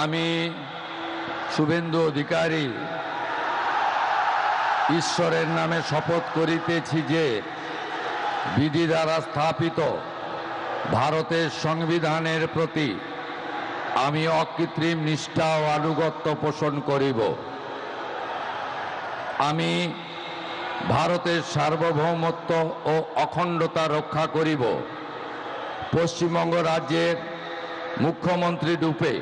আমি শুভেন্দু অধিকারী ঈশ্বরের নামে শপথ করিতেছি যে বিধি দ্বারা স্থাপিত ভারতের সংবিধানের প্রতি আমি অকৃত্রিম নিষ্ঠা ও আনুগত্য পোষণ করিব। আমি ভারতের সার্বভৌমত্ব ও অখণ্ডতা রক্ষা করিব। পশ্চিমবঙ্গ রাজ্যের মুখ্যমন্ত্রী রূপে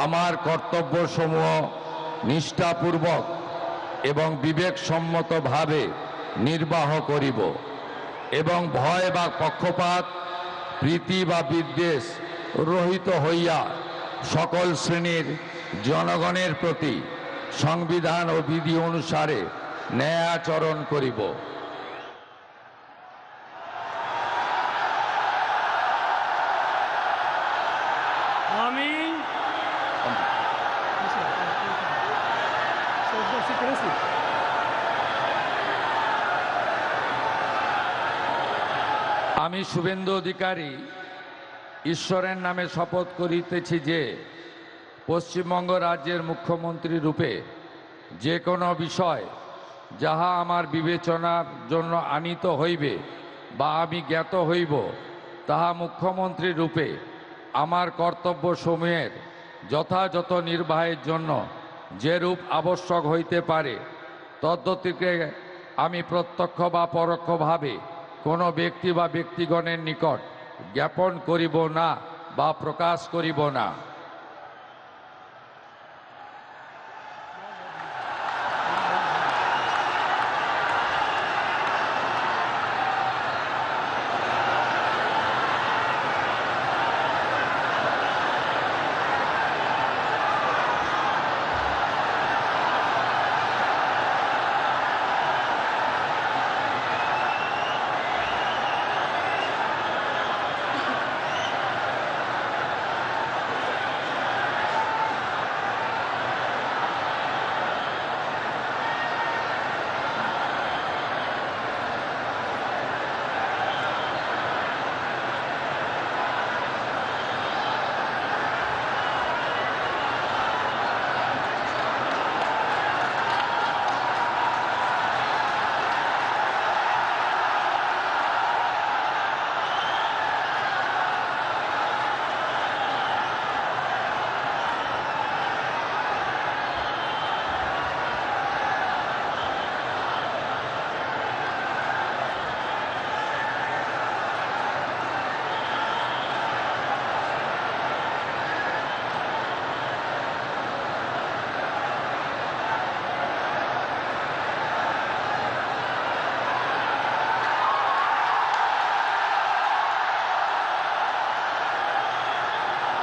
আমার কর্তব্যসমূহ নিষ্ঠাপূর্বক এবং বিবেকসম্মতভাবে নির্বাহ করিব এবং ভয় বা পক্ষপাত, প্রীতি বা বিদ্বেষ রহিত হইয়া সকল শ্রেণীর জনগণের প্রতি সংবিধান ও বিধি অনুসারে ন্যায় আচরণ করিব। আমি শুভেন্দু অধিকারী ঈশ্বরের নামে শপথ করিতেছি যে পশ্চিমবঙ্গ রাজ্যের মুখ্যমন্ত্রী রূপে যে কোনো বিষয় যাহা আমার বিবেচনার জন্য আনীত হইবে বা আমি জ্ঞাত হইব, তাহা মুখ্যমন্ত্রী রূপে আমার কর্তব্যসমূহের যথাযথ নির্বাহের জন্য যেরূপ আবশ্যক হইতে পারে তদ্গতিকে আমি প্রত্যক্ষ বা পরোক্ষভাবে কোনো ব্যক্তি বা ব্যক্তিগণের নিকট জ্ঞাপন করিব না বা প্রকাশ করিব না।